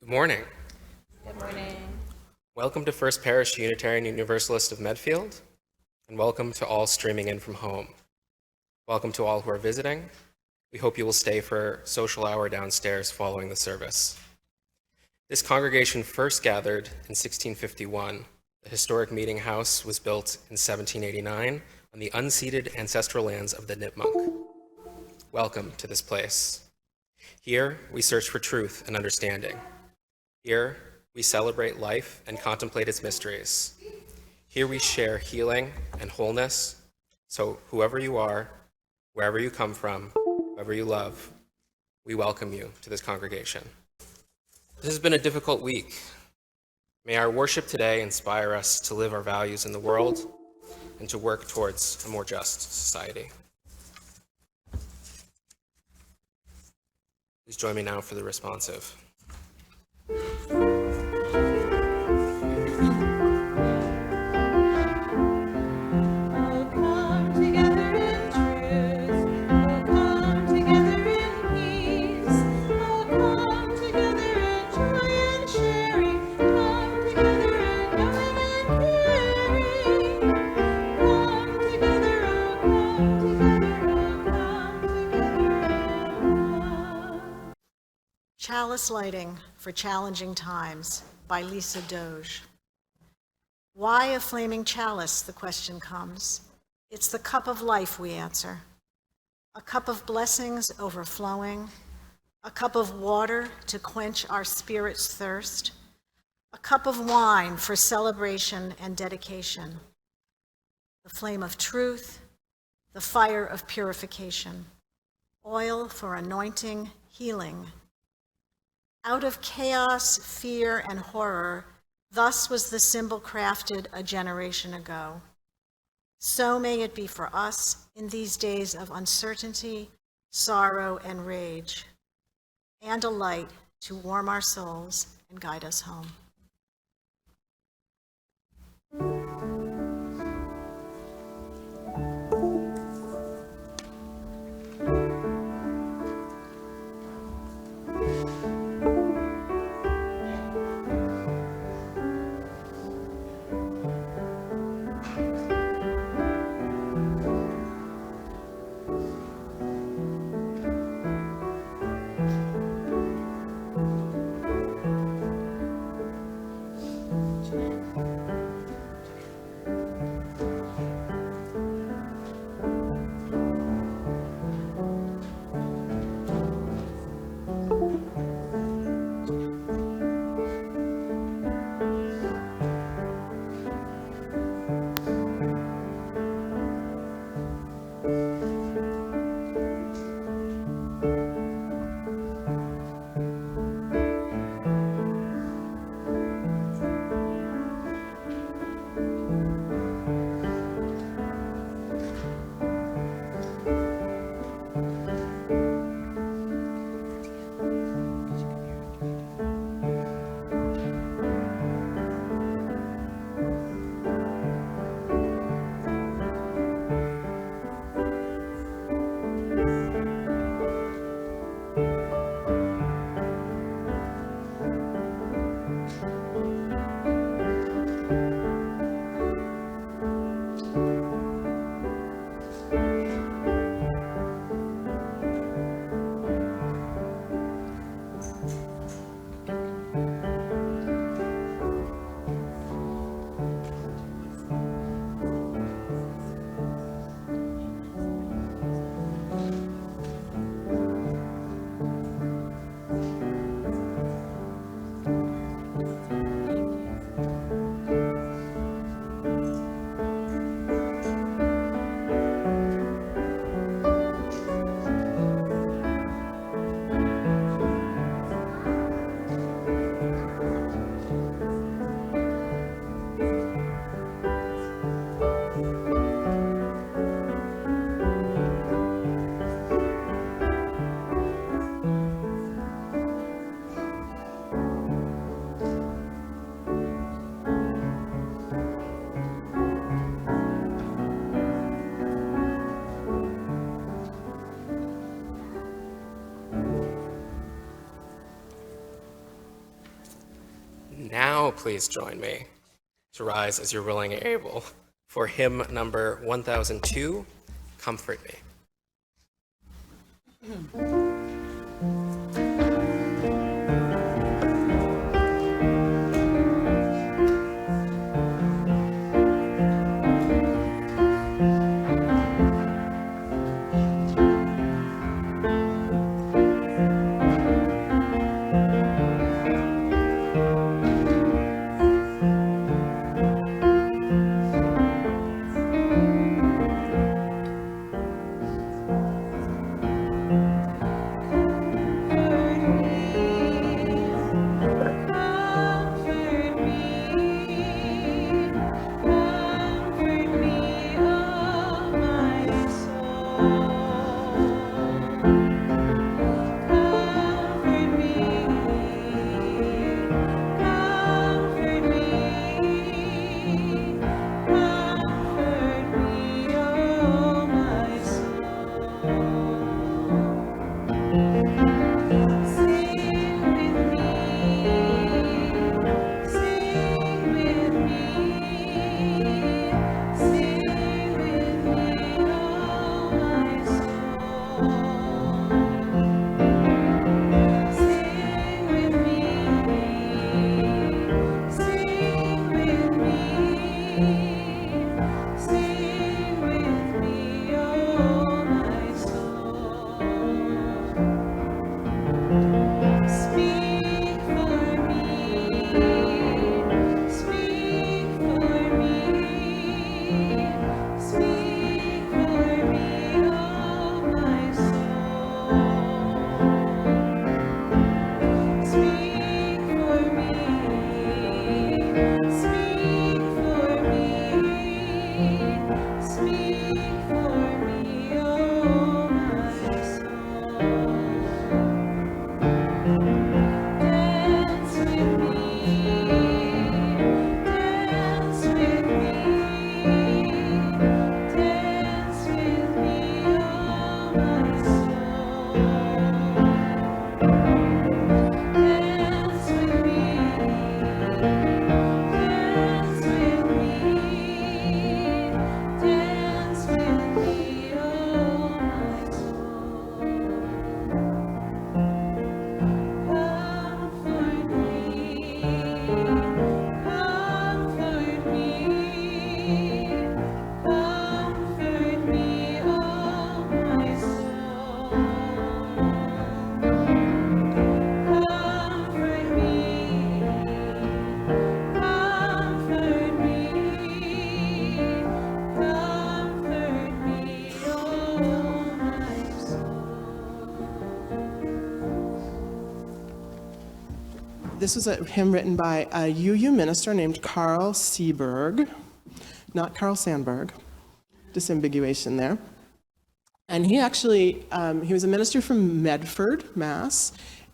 Good morning. Good morning. Welcome to First Parish Unitarian Universalist of Medfield, and welcome to all streaming in from home. Welcome to all who are visiting. We hope you will stay for social hour downstairs following the service. This congregation first gathered in 1651. The historic meeting house was built in 1789 on the unceded ancestral lands of the Nipmuc. Welcome to this place. Here, we search for truth and understanding. Here, we celebrate life and contemplate its mysteries. Here we share healing and wholeness. So whoever you are, wherever you come from, whoever you love, we welcome you to this congregation. This has been a difficult week. May our worship today inspire us to live our values in the world and to work towards a more just society. Please join me now for the responsive. Chalice Lighting for Challenging Times by Lisa Doge. Why a flaming chalice, the question comes. It's the cup of life, we answer. A cup of blessings overflowing, a cup of water to quench our spirit's thirst, a cup of wine for celebration and dedication, the flame of truth, the fire of purification, oil for anointing, healing. Out of chaos, fear, and horror, thus was the symbol crafted a generation ago. So may it be for us in these days of uncertainty, sorrow, and rage, and a light to warm our souls and guide us home. Now please join me to rise as you're willing and able for hymn number 1002, Comfort Me. This was a hymn written by a UU minister named Carl Seberg, not Carl Sandburg, disambiguation there. And he actually, he was a minister from Medford, Mass,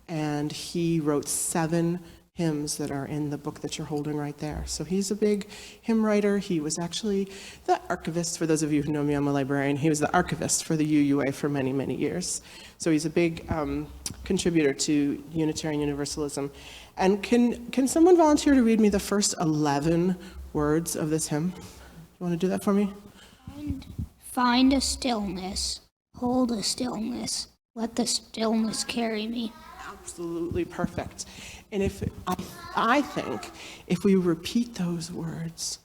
and he wrote 7 hymns that are in the book that you're holding right there. So he's a big hymn writer. He was actually the archivist. For those of you who know me, I'm a librarian. He was the archivist for the UUA for many, many years. So he's a big contributor to Unitarian Universalism. And can someone volunteer to read me the first 11 words of this hymn? You want to do that for me? Find a stillness, hold a stillness, let the stillness carry me. Absolutely perfect. And if I think if we repeat those words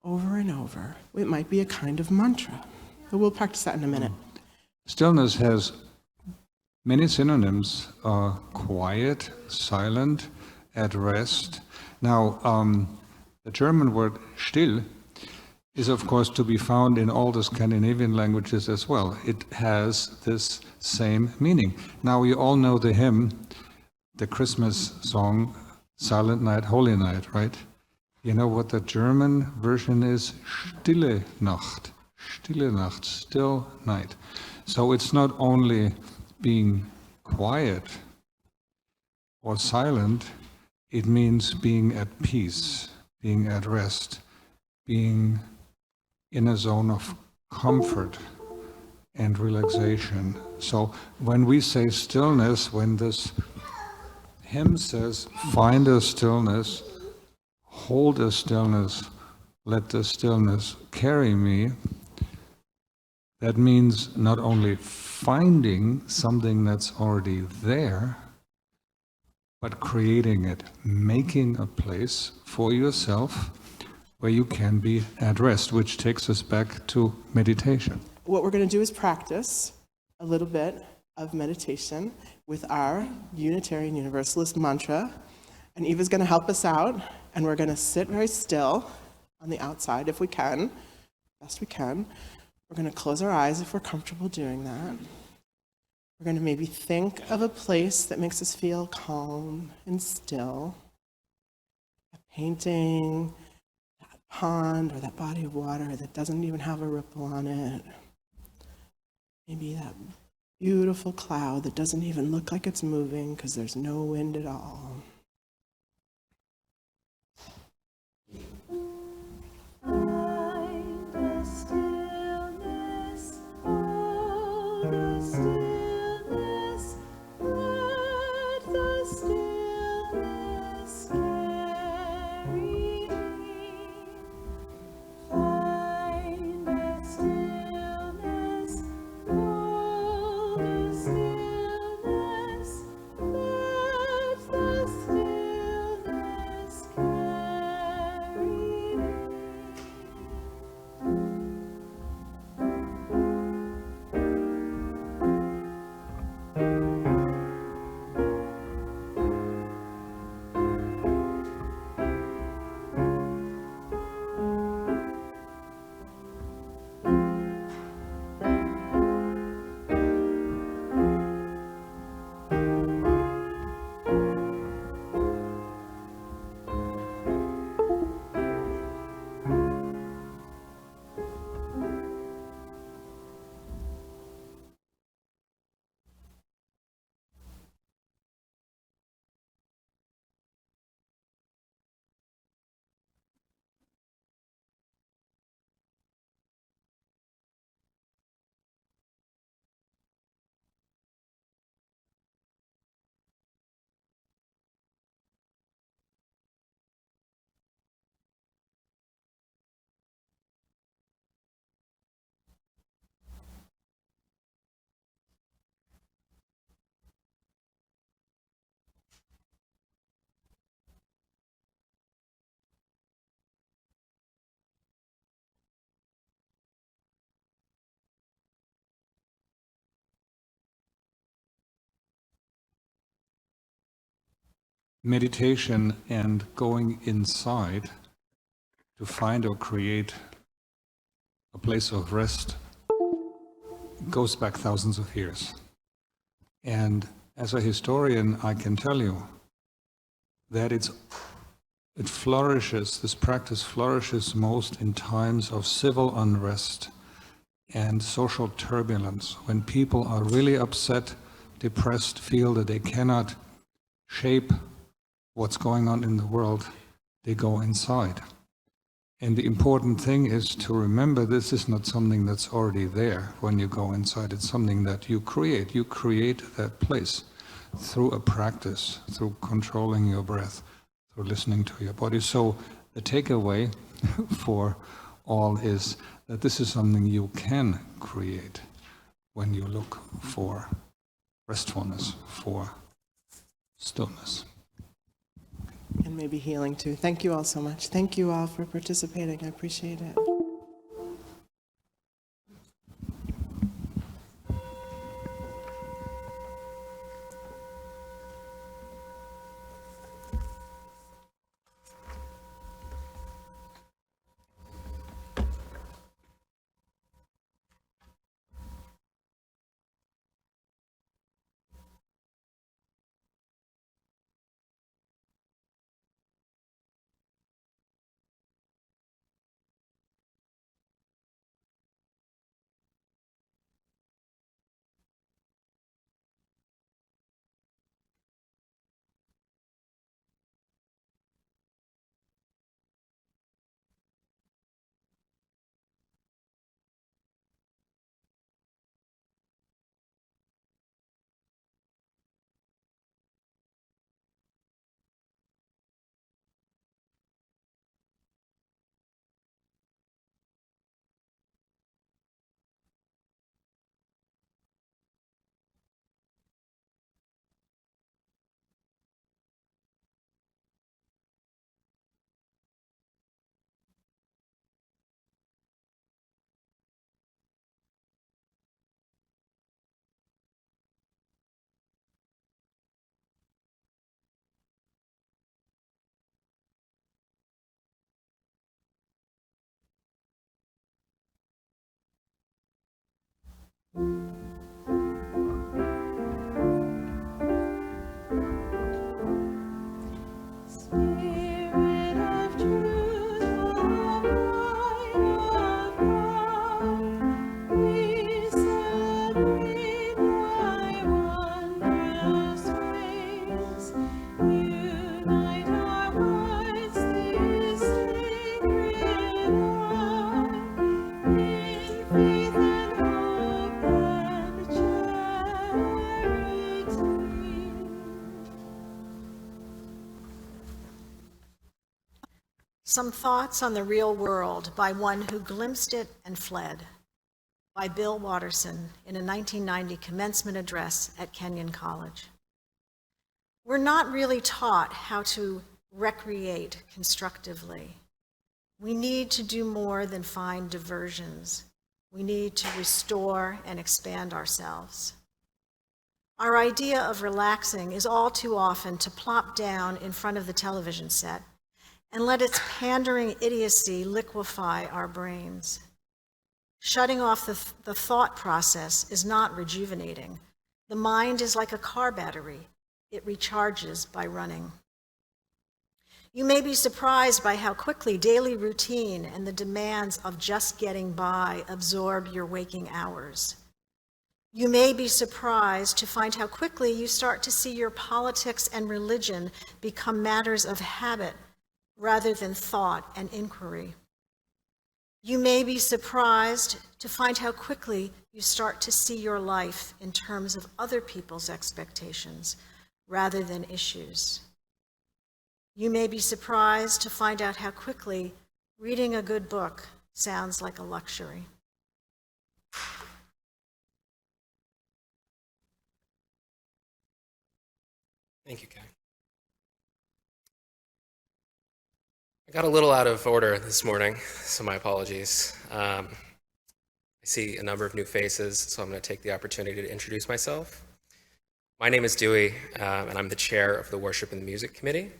over and over, it might be a kind of mantra. But we'll practice that in a minute. Stillness has many synonyms: quiet, silent, at rest. Now, the German word still is of course to be found in all the Scandinavian languages as well. It has this same meaning. Now, you all know the hymn, the Christmas song, Silent Night, Holy Night, right? You know what the German version is? Stille Nacht. Stille Nacht, still night. So it's not only being quiet or silent, it means being at peace, being at rest, being in a zone of comfort and relaxation. So when we say stillness, when this hymn says, find a stillness, hold the stillness, let the stillness carry me, that means not only finding something that's already there, but creating it, making a place for yourself where you can be at rest, which takes us back to meditation. What we're going to do is practice a little bit of meditation with our Unitarian Universalist mantra. And Eva's going to help us out, and we're going to sit very still on the outside if we can, best we can. We're going to close our eyes if we're comfortable doing that. We're going to maybe think of a place that makes us feel calm and still. A painting, that pond or that body of water that doesn't even have a ripple on it. Maybe that beautiful cloud that doesn't even look like it's moving because there's no wind at all. Find the stillness, oh, the stillness, let the stillness carry me. Find the stillness, oh, the stillness, let the stillness carry me. Meditation and going inside to find or create a place of rest goes back thousands of years. And as a historian, I can tell you that it flourishes, this practice flourishes most in times of civil unrest and social turbulence, when people are really upset, depressed, feel that they cannot shape what's going on in the world, they go inside. And the important thing is to remember this is not something that's already there when you go inside. It's something that you create. You create that place through a practice, through controlling your breath, through listening to your body. So the takeaway for all is that this is something you can create when you look for restfulness, for stillness. And maybe healing too. Thank you all so much. Thank you all for participating. I appreciate it. Spirit of truth, of light, of God, we celebrate thy wondrous ways. Unite our hearts this sacred hour, in faith and hope and charity. Some Thoughts on the Real World by One Who Glimpsed It and Fled, by Bill Watterson in a 1990 commencement address at Kenyon College. We're not really taught how to recreate constructively. We need to do more than find diversions. We need to restore and expand ourselves. Our idea of relaxing is all too often to plop down in front of the television set and let its pandering idiocy liquefy our brains. Shutting off the thought process is not rejuvenating. The mind is like a car battery. It recharges by running. You may be surprised by how quickly daily routine and the demands of just getting by absorb your waking hours. You may be surprised to find how quickly you start to see your politics and religion become matters of habit rather than thought and inquiry. You may be surprised to find how quickly you start to see your life in terms of other people's expectations rather than issues. You may be surprised to find out how quickly reading a good book sounds like a luxury. Thank you, Kay. I got a little out of order this morning, so my apologies. I see a number of new faces, so I'm going to take the opportunity to introduce myself. My name is Dewey, and I'm the chair of the Worship and the Music Committee.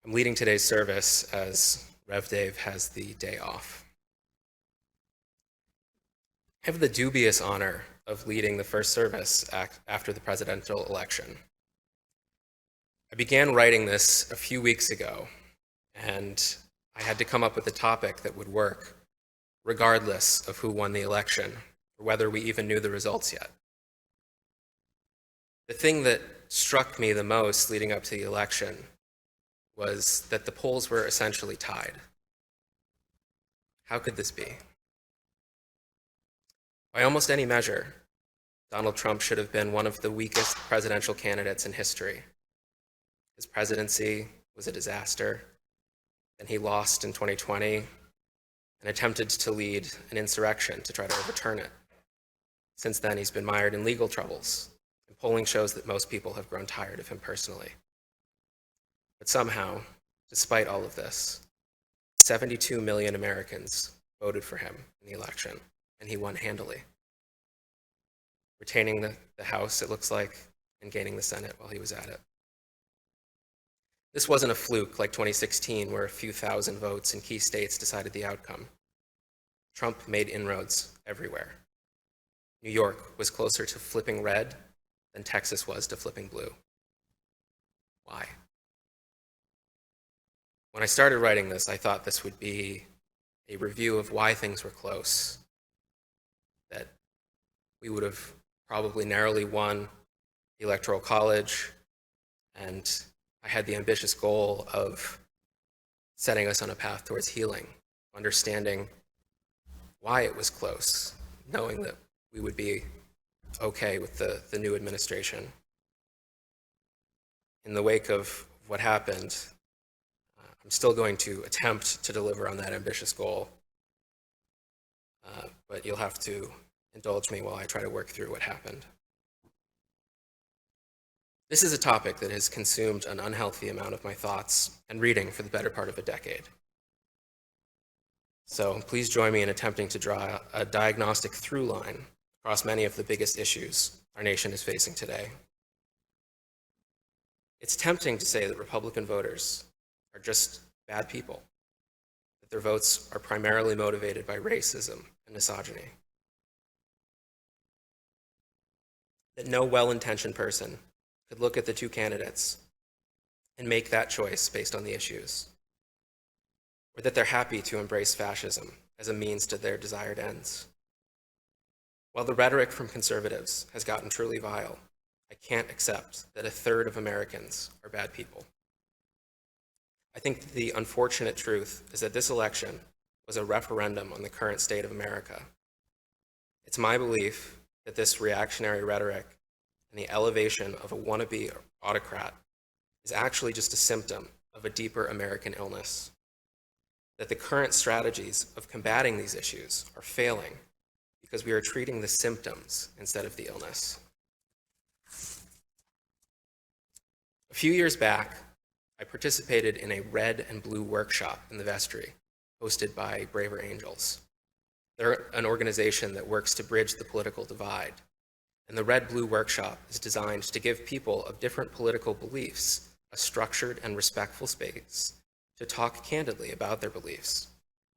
I'm leading today's service as Rev Dave has the day off. I have the dubious honor of leading the first service after the presidential election. I began writing this a few weeks ago, and I had to come up with a topic that would work regardless of who won the election or whether we even knew the results yet. The thing that struck me the most leading up to the election was that the polls were essentially tied. How could this be? By almost any measure, Donald Trump should have been one of the weakest presidential candidates in history. His presidency was a disaster, and he lost in 2020 and attempted to lead an insurrection to try to overturn it. Since then, he's been mired in legal troubles, and polling shows that most people have grown tired of him personally. But somehow, despite all of this, 72 million Americans voted for him in the election, and he won handily, retaining the House, it looks like, and gaining the Senate while he was at it. This wasn't a fluke like 2016, where a few thousand votes in key states decided the outcome. Trump made inroads everywhere. New York was closer to flipping red than Texas was to flipping blue. Why? When I started writing this, I thought this would be a review of why things were close, that we would have probably narrowly won the Electoral College, and I had the ambitious goal of setting us on a path towards healing, understanding why it was close, knowing that we would be okay with the new administration. In the wake of what happened, I'm still going to attempt to deliver on that ambitious goal, but you'll have to indulge me while I try to work through what happened. This is a topic that has consumed an unhealthy amount of my thoughts and reading for the better part of a decade. So please join me in attempting to draw a diagnostic through line across many of the biggest issues our nation is facing today. It's tempting to say that Republican voters are just bad people, that their votes are primarily motivated by racism and misogyny. that no well-intentioned person could look at the two candidates and make that choice based on the issues, or that they're happy to embrace fascism as a means to their desired ends. While the rhetoric from conservatives has gotten truly vile, I can't accept that a third of Americans are bad people. I think the unfortunate truth is that this election was a referendum on the current state of America. It's my belief that this reactionary rhetoric and the elevation of a wannabe autocrat is actually just a symptom of a deeper American illness. That the current strategies of combating these issues are failing because we are treating the symptoms instead of the illness. A few years back, I participated in a red and blue workshop in the vestry, hosted by Braver Angels. They're an organization that works to bridge the political divide. And the red-blue workshop is designed to give people of different political beliefs a structured and respectful space to talk candidly about their beliefs,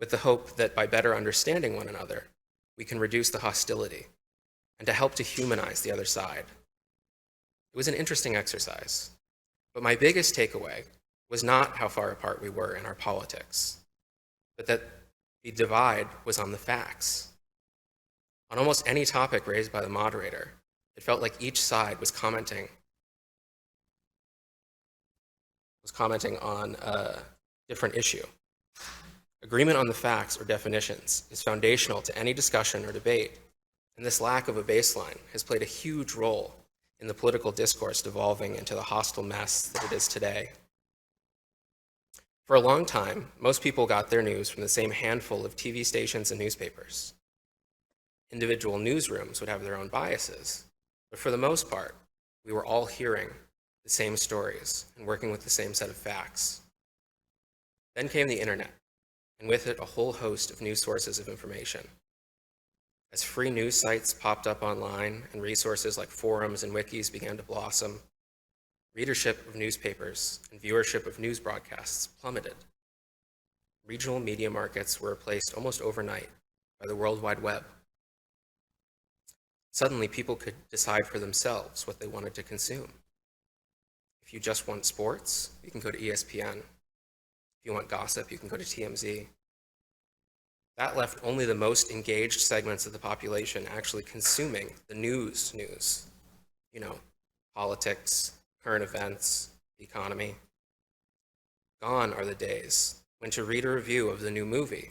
with the hope that by better understanding one another, we can reduce the hostility and to help to humanize the other side. It was an interesting exercise, but my biggest takeaway was not how far apart we were in our politics, but that the divide was on the facts. On almost any topic raised by the moderator, it felt like each side was commenting on a different issue. Agreement on the facts or definitions is foundational to any discussion or debate, and this lack of a baseline has played a huge role in the political discourse devolving into the hostile mess that it is today. For a long time, most people got their news from the same handful of TV stations and newspapers. Individual newsrooms would have their own biases, but for the most part, we were all hearing the same stories and working with the same set of facts. Then came the internet, and with it a whole host of new sources of information. As free news sites popped up online and resources like forums and wikis began to blossom, readership of newspapers and viewership of news broadcasts plummeted. Regional media markets were replaced almost overnight by the World Wide Web. Suddenly, people could decide for themselves what they wanted to consume. If you just want sports, you can go to ESPN. If you want gossip, you can go to TMZ. That left only the most engaged segments of the population actually consuming the news. You know, politics, current events, the economy. Gone are the days when to read a review of the new movie,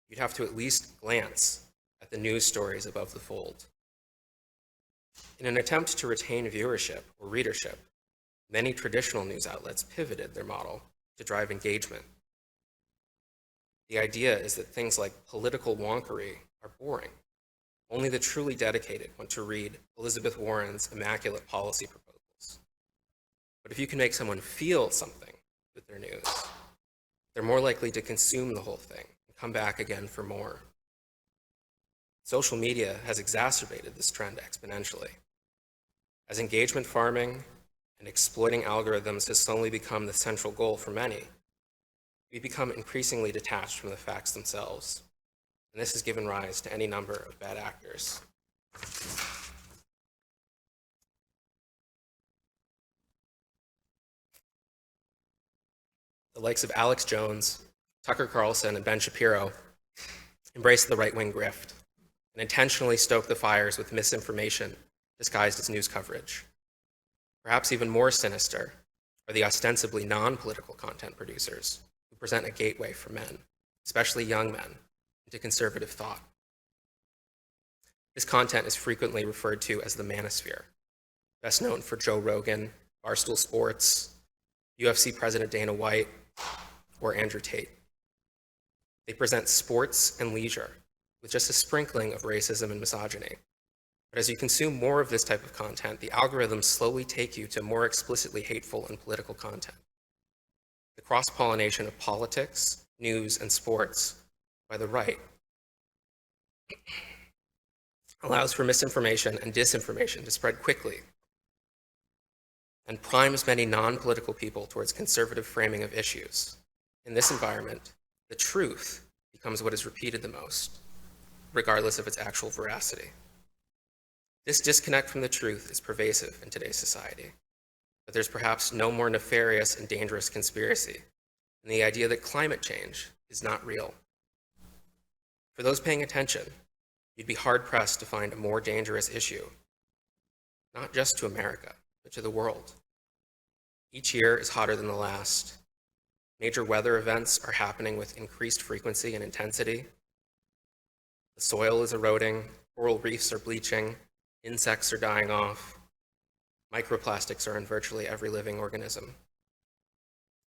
you'd have to at least glance at the news stories above the fold. In an attempt to retain viewership or readership, many traditional news outlets pivoted their model to drive engagement. The idea is that things like political wonkery are boring. Only the truly dedicated want to read Elizabeth Warren's immaculate policy proposals. But if you can make someone feel something with their news, they're more likely to consume the whole thing and come back again for more. Social media has exacerbated this trend exponentially. As engagement farming and exploiting algorithms has slowly become the central goal for many, we become increasingly detached from the facts themselves, and this has given rise to any number of bad actors. The likes of Alex Jones, Tucker Carlson, and Ben Shapiro embraced the right-wing grift and intentionally stoked the fires with misinformation disguised as news coverage. Perhaps even more sinister are the ostensibly non-political content producers who present a gateway for men, especially young men, into conservative thought. This content is frequently referred to as the manosphere, best known for Joe Rogan, Barstool Sports, UFC President Dana White, or Andrew Tate. They present sports and leisure with just a sprinkling of racism and misogyny. But as you consume more of this type of content, the algorithms slowly take you to more explicitly hateful and political content. The cross-pollination of politics, news, and sports by the right allows for misinformation and disinformation to spread quickly and primes many non-political people towards conservative framing of issues. In this environment, the truth becomes what is repeated the most, regardless of its actual veracity. This disconnect from the truth is pervasive in today's society, but there's perhaps no more nefarious and dangerous conspiracy than the idea that climate change is not real. For those paying attention, you'd be hard-pressed to find a more dangerous issue, not just to America, but to the world. Each year is hotter than the last. Major weather events are happening with increased frequency and intensity. The soil is eroding, coral reefs are bleaching, insects are dying off. Microplastics are in virtually every living organism.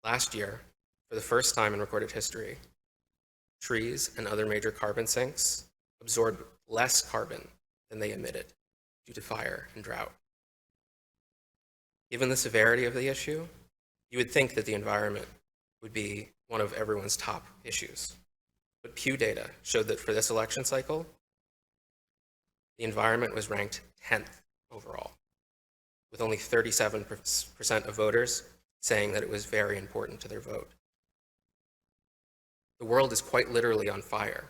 Last year, for the first time in recorded history, trees and other major carbon sinks absorbed less carbon than they emitted due to fire and drought. Given the severity of the issue, you would think that the environment would be one of everyone's top issues. But Pew data showed that for this election cycle, the environment was ranked 10th overall, with only 37% of voters saying that it was very important to their vote. The world is quite literally on fire.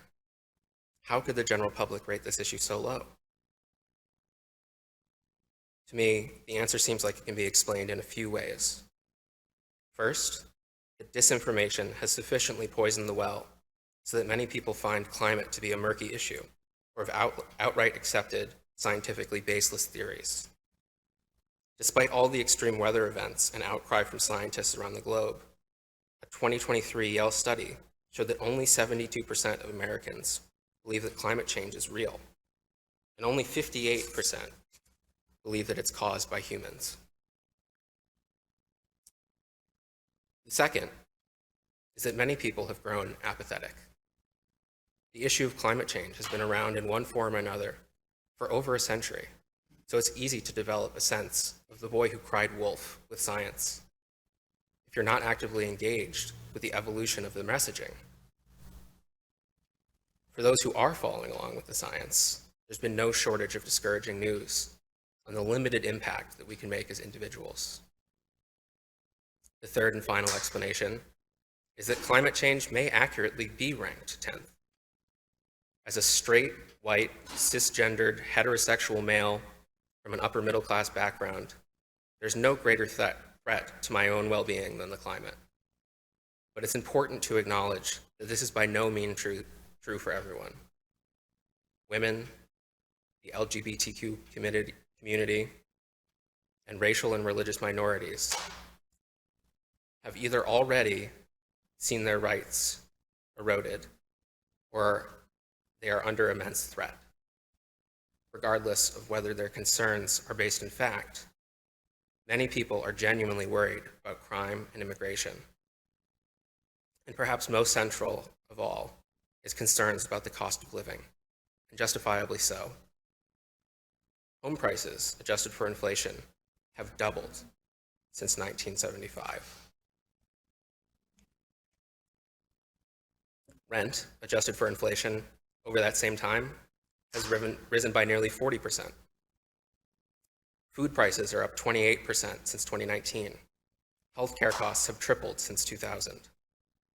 How could the general public rate this issue so low? To me, the answer seems like it can be explained in a few ways. First, that disinformation has sufficiently poisoned the well so that many people find climate to be a murky issue or have outright accepted scientifically baseless theories. Despite all the extreme weather events and outcry from scientists around the globe, a 2023 Yale study showed that only 72% of Americans believe that climate change is real, and only 58% believe that it's caused by humans. The second is that many people have grown apathetic. The issue of climate change has been around in one form or another for over a century, so it's easy to develop a sense of the boy who cried wolf with science if you're not actively engaged with the evolution of the messaging. For those who are following along with the science, there's been no shortage of discouraging news on the limited impact that we can make as individuals. The third and final explanation is that climate change may accurately be ranked 10th. As a straight, white, cisgendered, heterosexual male from an upper middle class background, there's no greater threat to my own well-being than the climate. But it's important to acknowledge that this is by no means true for everyone. Women, the LGBTQ community, and racial and religious minorities have either already seen their rights eroded or they are under immense threat. Regardless of whether their concerns are based in fact, many people are genuinely worried about crime and immigration. And perhaps most central of all is concerns about the cost of living, and justifiably so. Home prices, adjusted for inflation, have doubled since 1975. Rent, adjusted for inflation, over that same time, has risen by nearly 40%. Food prices are up 28% since 2019. Healthcare costs have tripled since 2000.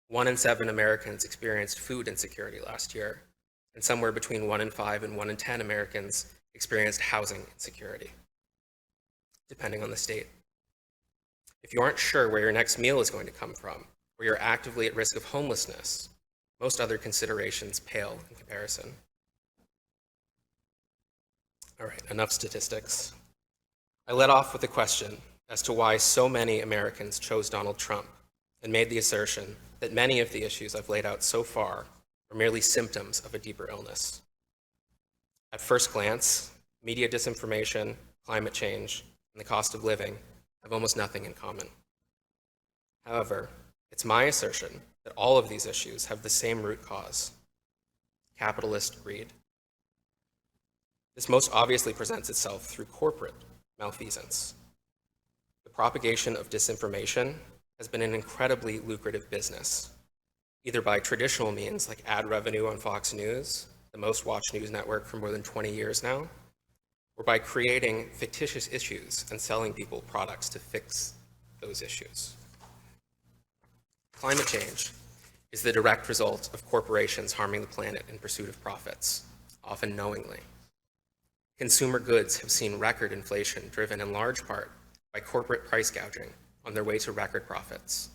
1 in 7 Americans experienced food insecurity last year, and somewhere between 1 in 5 and 1 in 10 Americans experienced housing insecurity, depending on the state. If you aren't sure where your next meal is going to come from, or you're actively at risk of homelessness, most other considerations pale in comparison. All right, enough statistics. I led off with a question as to why so many Americans chose Donald Trump and made the assertion that many of the issues I've laid out so far are merely symptoms of a deeper illness. At first glance, media disinformation, climate change, and the cost of living have almost nothing in common. However, it's my assertion that all of these issues have the same root cause: capitalist greed. This most obviously presents itself through corporate malfeasance. The propagation of disinformation has been an incredibly lucrative business, either by traditional means like ad revenue on Fox News, the most watched news network for more than 20 years now, or by creating fictitious issues and selling people products to fix those issues. Climate change is the direct result of corporations harming the planet in pursuit of profits, often knowingly. Consumer goods have seen record inflation driven in large part by corporate price gouging on their way to record profits.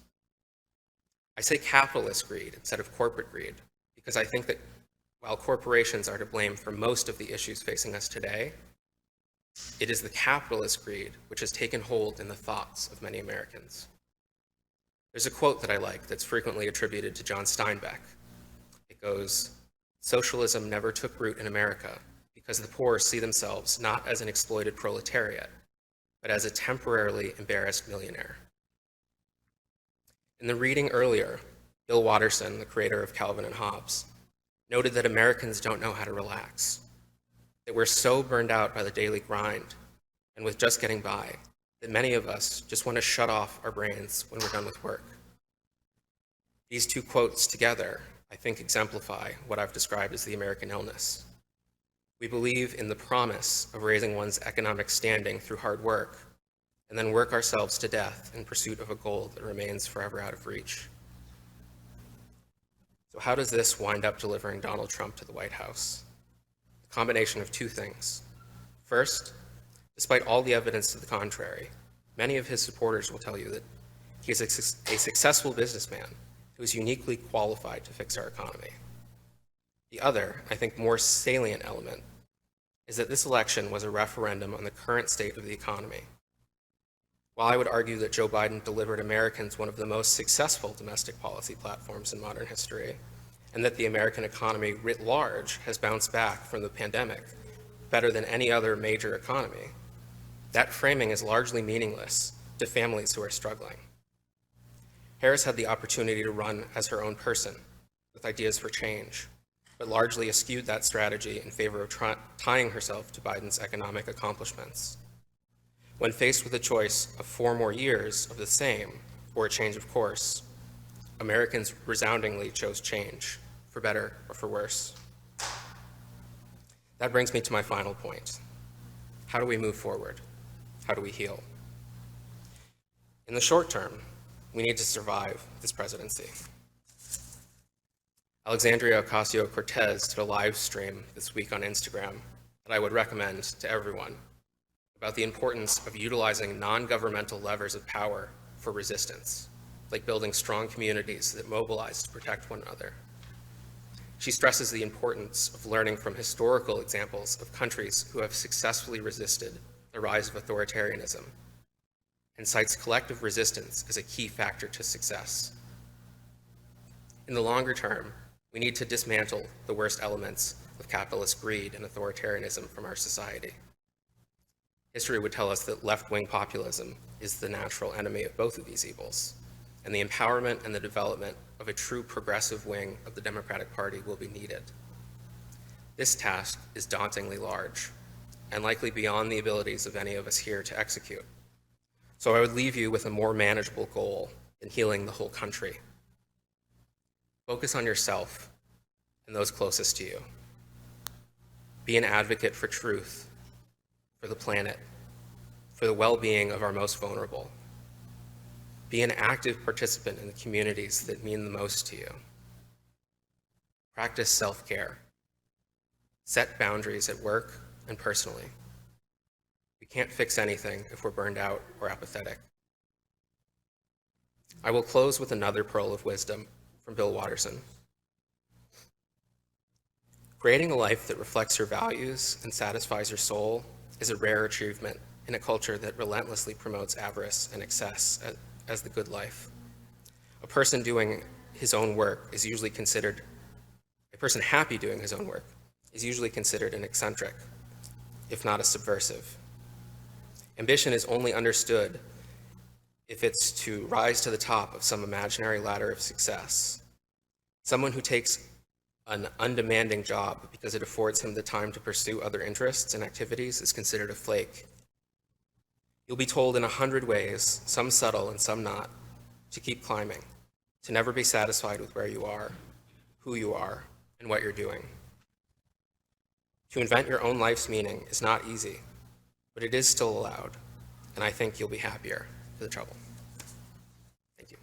I say capitalist greed instead of corporate greed because I think that while corporations are to blame for most of the issues facing us today, it is the capitalist greed which has taken hold in the thoughts of many Americans. There's a quote that I like that's frequently attributed to John Steinbeck. It goes, "Socialism never took root in America because the poor see themselves not as an exploited proletariat, but as a temporarily embarrassed millionaire." In the reading earlier, Bill Watterson, the creator of Calvin and Hobbes, noted that Americans don't know how to relax, that we're so burned out by the daily grind and with just getting by that many of us just want to shut off our brains when we're done with work. These two quotes together, I think, exemplify what I've described as the American illness. We believe in the promise of raising one's economic standing through hard work, and then work ourselves to death in pursuit of a goal that remains forever out of reach. So how does this wind up delivering Donald Trump to the White House? A combination of two things. First, despite all the evidence to the contrary, many of his supporters will tell you that he is a successful businessman who is uniquely qualified to fix our economy. The other, I think more salient element, is that this election was a referendum on the current state of the economy. While I would argue that Joe Biden delivered Americans one of the most successful domestic policy platforms in modern history, and that the American economy writ large has bounced back from the pandemic better than any other major economy, that framing is largely meaningless to families who are struggling. Harris had the opportunity to run as her own person, with ideas for change, but largely eschewed that strategy in favor of tying herself to Biden's economic accomplishments. When faced with a choice of 4 more years of the same or a change of course, Americans resoundingly chose change, for better or for worse. That brings me to my final point. How do we move forward? How do we heal? In the short term, we need to survive this presidency. Alexandria Ocasio-Cortez did a live stream this week on Instagram that I would recommend to everyone about the importance of utilizing non-governmental levers of power for resistance, like building strong communities that mobilize to protect one another. She stresses the importance of learning from historical examples of countries who have successfully resisted the rise of authoritarianism, and cites collective resistance as a key factor to success. In the longer term, we need to dismantle the worst elements of capitalist greed and authoritarianism from our society. History would tell us that left-wing populism is the natural enemy of both of these evils, and the empowerment and the development of a true progressive wing of the Democratic Party will be needed. This task is dauntingly large, and likely beyond the abilities of any of us here to execute. So I would leave you with a more manageable goal than healing the whole country. Focus on yourself and those closest to you. Be an advocate for truth, for the planet, for the well-being of our most vulnerable. Be an active participant in the communities that mean the most to you. Practice self-care. Set boundaries at work and personally. We can't fix anything if we're burned out or apathetic. I will close with another pearl of wisdom from Bill Watterson. Creating a life that reflects your values and satisfies your soul is a rare achievement in a culture that relentlessly promotes avarice and excess as the good life. A person happy doing his own work is usually considered an eccentric, if not a subversive. Ambition is only understood if it's to rise to the top of some imaginary ladder of success. Someone who takes an undemanding job because it affords him the time to pursue other interests and activities is considered a flake. You'll be told in 100 ways, some subtle and some not, to keep climbing, to never be satisfied with where you are, who you are, and what you're doing. To invent your own life's meaning is not easy, but it is still allowed, and I think you'll be happier for the trouble. Thank you.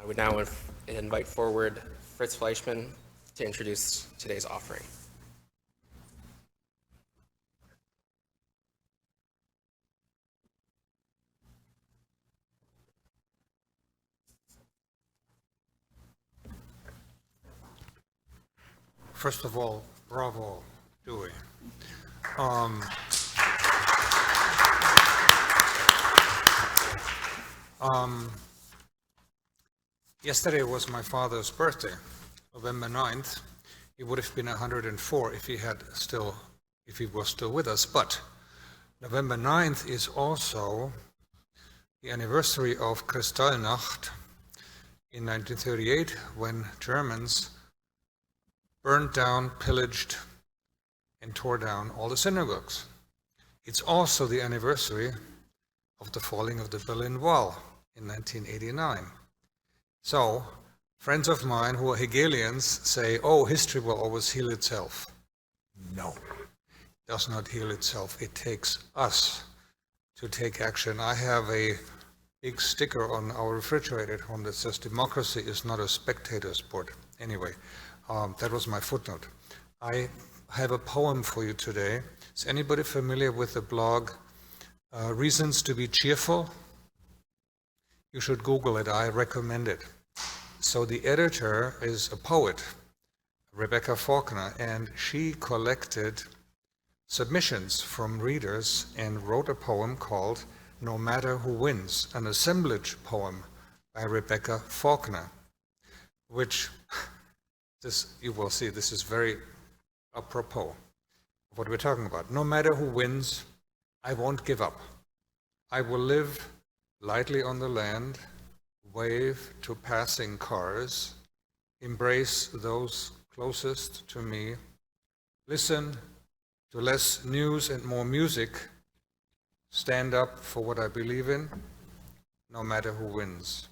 I would now invite forward Fritz Fleischman, to introduce today's offering. First of all, bravo, Dewey. Yesterday was my father's birthday, November 9th. He would have been 104 if he was still with us. But November 9th is also the anniversary of Kristallnacht in 1938, when Germans burned down, pillaged, and tore down all the synagogues. It's also the anniversary of the falling of the Berlin Wall in 1989. So, friends of mine who are Hegelians say, oh, history will always heal itself. No, it does not heal itself. It takes us to take action. I have a big sticker on our refrigerator at home that says, democracy is not a spectator sport. Anyway, that was my footnote. I have a poem for you today. Is anybody familiar with the blog Reasons to be Cheerful? You should Google it. I recommend it. So the editor is a poet, Rebecca Faulkner, and she collected submissions from readers and wrote a poem called No Matter Who Wins, an assemblage poem by Rebecca Faulkner, which you will see, this is very apropos of what we're talking about. No matter who wins, I won't give up. I will live lightly on the land, wave to passing cars, embrace those closest to me, listen to less news and more music, stand up for what I believe in, no matter who wins.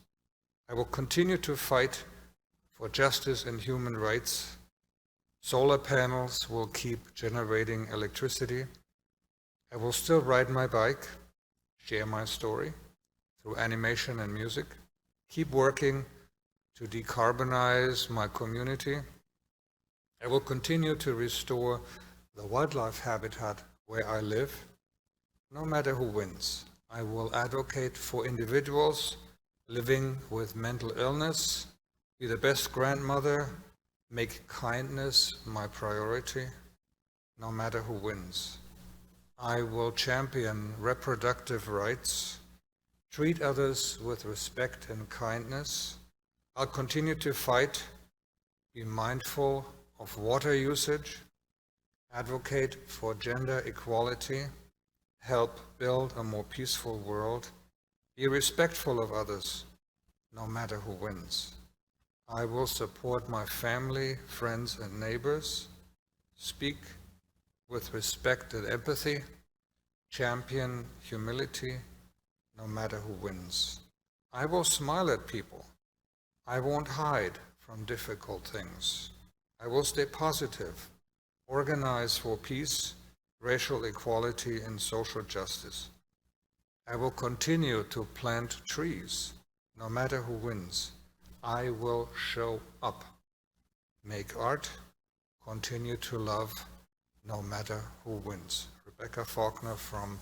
I will continue to fight for justice and human rights. Solar panels will keep generating electricity. I will still ride my bike, share my story through animation and music, keep working to decarbonize my community. I will continue to restore the wildlife habitat where I live, no matter who wins. I will advocate for individuals living with mental illness, be the best grandmother, make kindness my priority, no matter who wins. I will champion reproductive rights, treat others with respect and kindness. I'll continue to fight, be mindful of water usage, advocate for gender equality, help build a more peaceful world, be respectful of others, no matter who wins. I will support my family, friends, and neighbors, speak with respect and empathy, champion humility, no matter who wins. I will smile at people. I won't hide from difficult things. I will stay positive, organize for peace, racial equality, and social justice. I will continue to plant trees, no matter who wins. I will show up, make art, continue to love, no matter who wins. Rebecca Faulkner from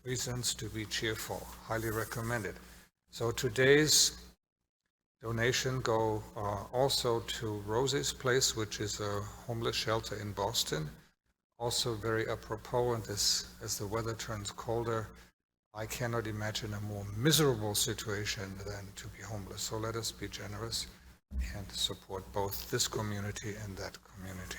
Reasons to be Cheerful, highly recommended. So today's donation go also to Rosie's Place, which is a homeless shelter in Boston. Also very apropos, and as the weather turns colder, I cannot imagine a more miserable situation than to be homeless. So let us be generous and support both this community and that community.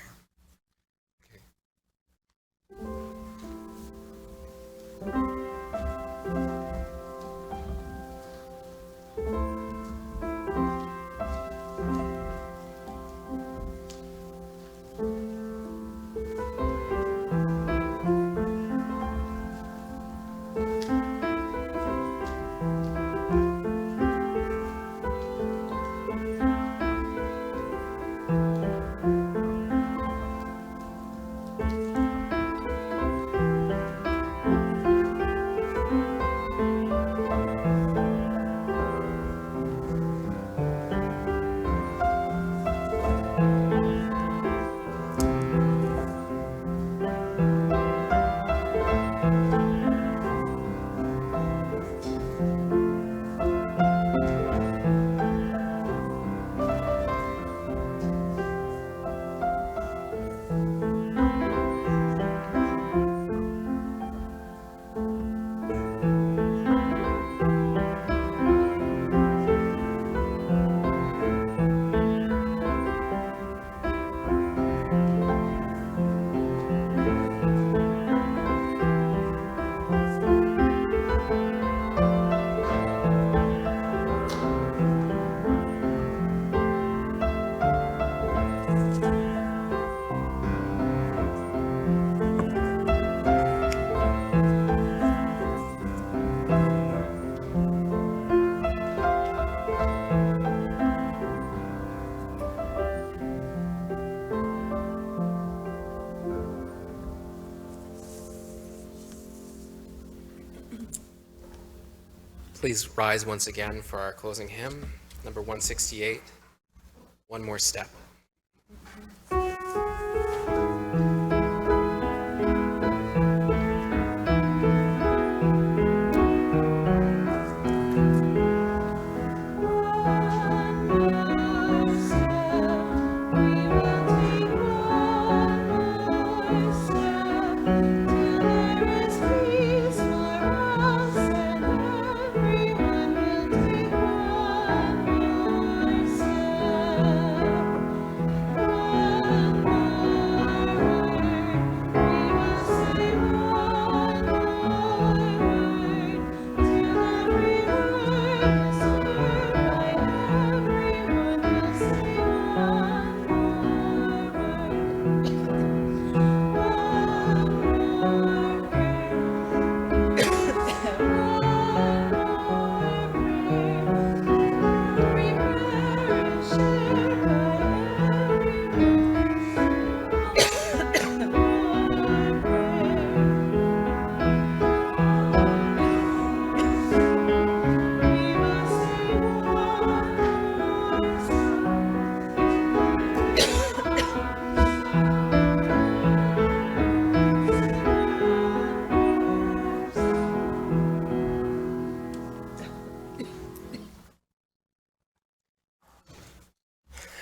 Please rise once again for our closing hymn, number 168, One More Step.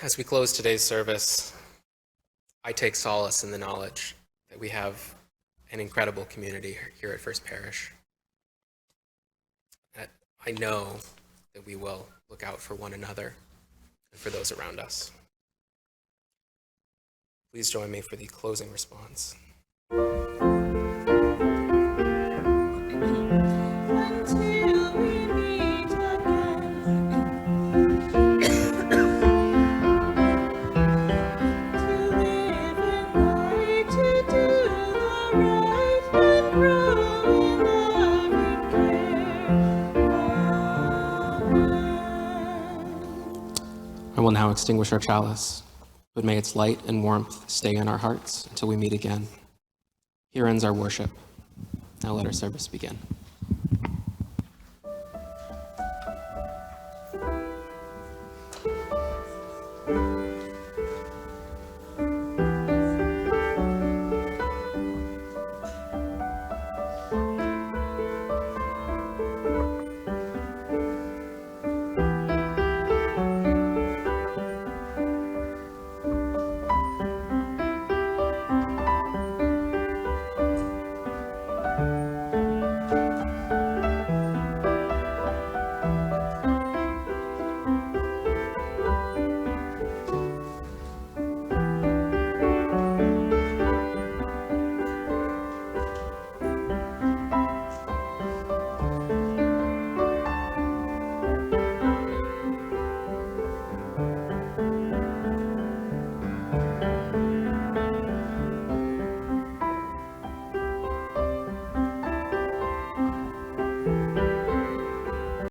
As we close today's service, I take solace in the knowledge that we have an incredible community here at First Parish. That I know that we will look out for one another and for those around us. Please join me for the closing response. Until we meet again, to live and die, to do the right and grow in love and care. I will now extinguish our chalice, but may its light and warmth stay in our hearts until we meet again. Here ends our worship. Now let our service begin.